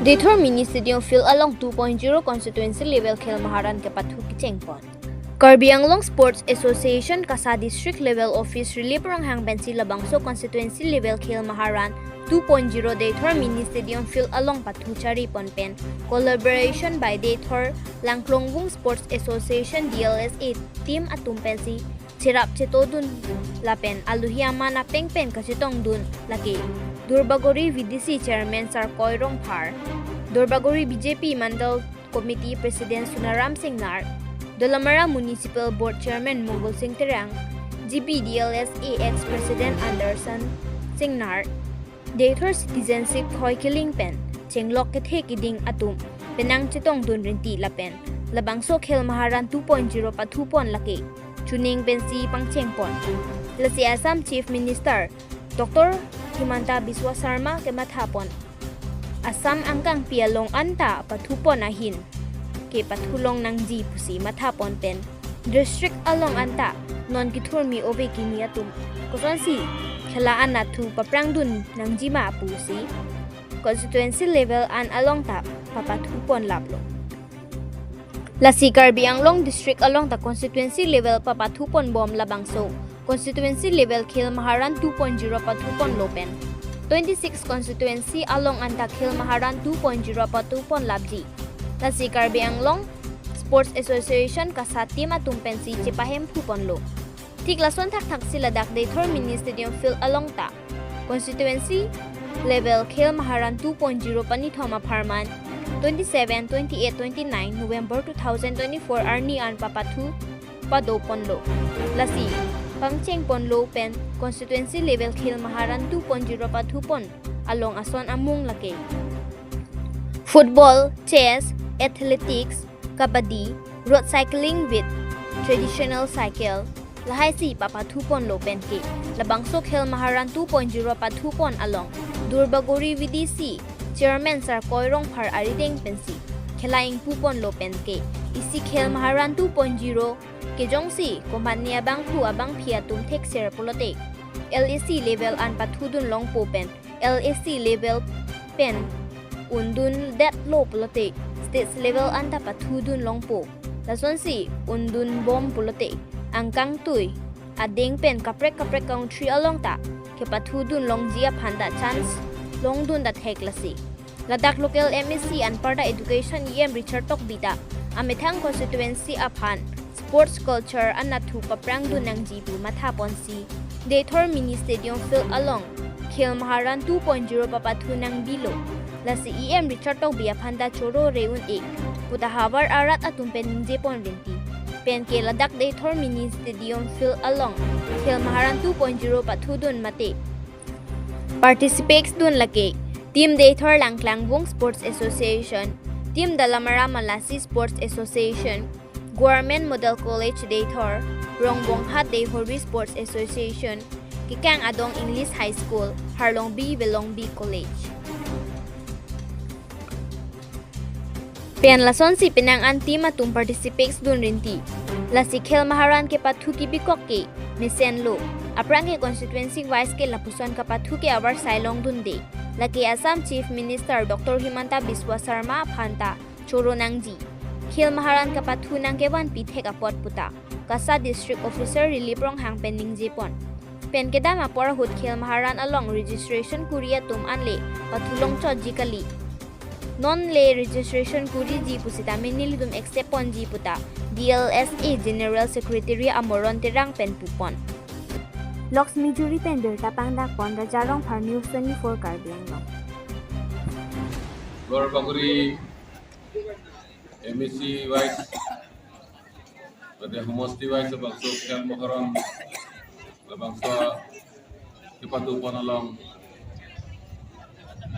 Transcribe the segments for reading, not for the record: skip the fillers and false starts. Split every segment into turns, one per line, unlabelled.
Deithor mini stadium field along 2.0 constituency level Khel Maharan kepathu kichengpon. Karbi Anglong Sports Association Kasa District Level Office Relief Ranghang Bensi Labangso Constituency Level Khel Maharan 2.0 Deithor mini stadium field along Pathuchari Ponpen. Collaboration by Deithor Langklongwung Sports Association DLSA Team Atumpensi Chirap Chetodun Lapen Aluhiama na Pengpen Kasitong Dun Laki. Durbagori VDC Chairman Sir Koirong Par, Durbagori BJP Mandal Committee President Sunaram Singh Nar, Dolamara Municipal Board Chairman Mongol Singh Terang, GPDLSA ex-President Anderson Singh Nar, Deithor Citizenship Khoi Kiling Pen, Chenglok Kethe Kiding Atum, Penang Chitong Dun Rinti Lapen, Labangso Khel Maharan 2.0 Pathupon Laki, Chuning Bensi Pangchengpon, Lasi Assam Chief Minister, Dr. Himanta Biswa Sarma kemathapon Assam angkang pialong anta pathupon ahin ke pathulong nang ji pusi mathapon pen district along anta non kithurmi obe kiniatum kosonsi khelaan na thu paprangdun nang jima pusi constituency level an along ta papathupon laplo Lasi Karbi Anglong district along ta constituency level papathupon bom labangso Constituency level Khel Maharan 2.0 Pathupon Lopen 26 constituency along anta Khel Maharan 2.0 Pathupon Labji Lasi Karbi Anglong Sports Association Kasati Matumpensi Chipahem Phupon Lo Tik lason thak sila dak Deithor mini stadium field along ta Constituency level Khel Maharan 2.0 Panithoma Pharman 27, 28, 29 November 2024 Arni an Papathu Padopon Lo Lasi Pangcheng Ponlo Pen Constituency Level Khel Maharan 2.0 Pathupon along Ason Amung Lake Football, chess, athletics, kabaddi, road cycling with traditional cycle Lahai si Papathupon Lopen ke Labangso Khel Maharan 2.0 Pathupon along Durbagori VDC Chairman Sir Koirong Par Arideng Pensi Khelaing Pupon Lopen ke Isi Khel Maharan 2.0 Kejongsi Kompanya Bangpu Abang Piatum Texer Polote LAC level an Pathudun Long Popen LAC level pen Undun Dat Low Polote States level anta Pathudun Long Po Lasonsi Undun Bom Polote Angkang Tui Adeng pen Kaprek Country along ta Ke Pathudun Long Jia Panda Chance Long Dun Dat Heklasi Ladak Local MSc and Parda Education EM Richard Tok Bita Amethang Constituency Aphan Sports culture anathu paprangdu nang jibu mathapon si Deithor mini stadium field along Khel Maharan 2.0 papathu nang bilo lasi EM Richard Tok Biaphanda Choro Reun e Putahavar Arat atum peningje pon rinti pen ke ladak Deithor mini stadium field along Khel Maharan 2.0 pathudun mate participates dun lake Team Deithor Langklangwung Sports Association Team Dalamara Malasi Sports Association Government Model College Deithor, Rongbong Hat Deithori Sports Association, Kikang Adong English High School, Harlong B Belong B College. Pian lason si pinang anti matum participates dun rinti. Lasi Khel Maharan kepathu ki bikok ke, Misen Lo, aprang ke constituency vice ke lapuson kepathu ke awar Sailong dun de. Laki Assam Chief Minister Dr. Himanta Biswa Sarma Phanta, Choro Nangji. Khel Maharan kapathu nang kewan pithek apot puta Kasa District Officer Relief Ranghang Pending Jepon Pen kedama porahut Khel Maharan along registration kuria tum anle pathulong cho jikali non le registration kuri ji pusita menilidum accept pon ji puta DLSA General Secretary Amoron Terang Pen Pupon Locksmi Jury Pender Tapangdak Pon Rajarong Par News 24 Karbiang
Durbagori MEC Vice pada Homosti Vice Labangso Khel Maharan Labangso kepathu pon along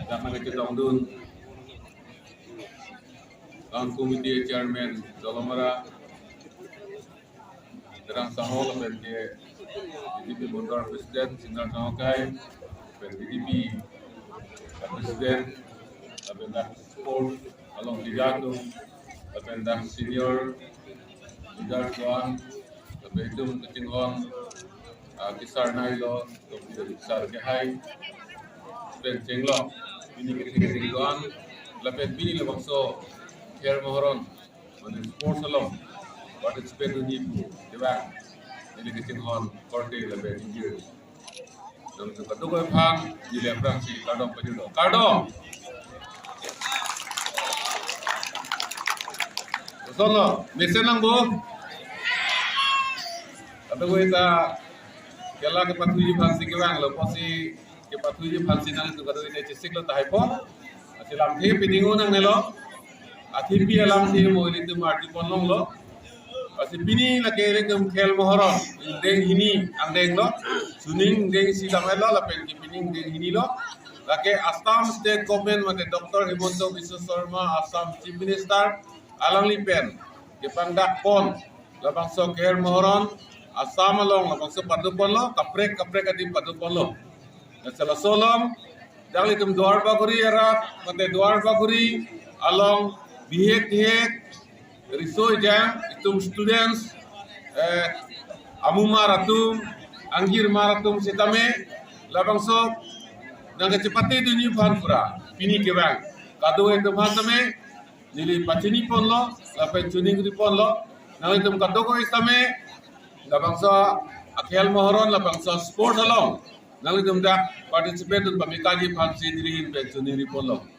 Dakna Kitong Dun Ang Committee Chairman Dolamara Terang Sahol pen ke BDP Bundar President Sinar Kawakai pen BDP President pen Sport along Ligato pen senior leader Tuan pen Ketingong Kisar Nailo Kisar Kehai pen Chenglok ini Ketingong Level bini lebang so Khel Maharan mana sports along participate ni bu kebang jadi kecing hon korte level tinggi dan tu katu ko phang di lebrang si kardom pejudo kardom solo mesen lang bu katu ko ita kela kepathu ji phang si kebang lo posi kepathu ji phang si nang tu katu ita cisik lo tai po asilam thi piningu nang nelo athi pi alam thi mo itu marti ponlong lo asi bini la kere kem Khel Maharan deng hini ang deng lo suning deng sidang lo la pen ki pining deng hini lo la ke Assam State Government mate Dr. Himonto Biswa Sharma Assam Chief Minister alang li pen ke pangdak pon la bangso Khel Maharan Assam along la bangso padu pon lo kaprek adi padu pon lo na sala solom jang li kem duar baguri erat mate duar baguri along bihek research jam itum students amuma ratum anggir maratum setame labang so nang kecepati dunia phan pura pini ke bang kado itu bhasame nili pachini ponlo lapen tuning ri ponlo nang itu kado ko istame labang so Khel Maharan labang so sport along nang itu dak participate pamikaji phan si diri pen tuning ri ponlo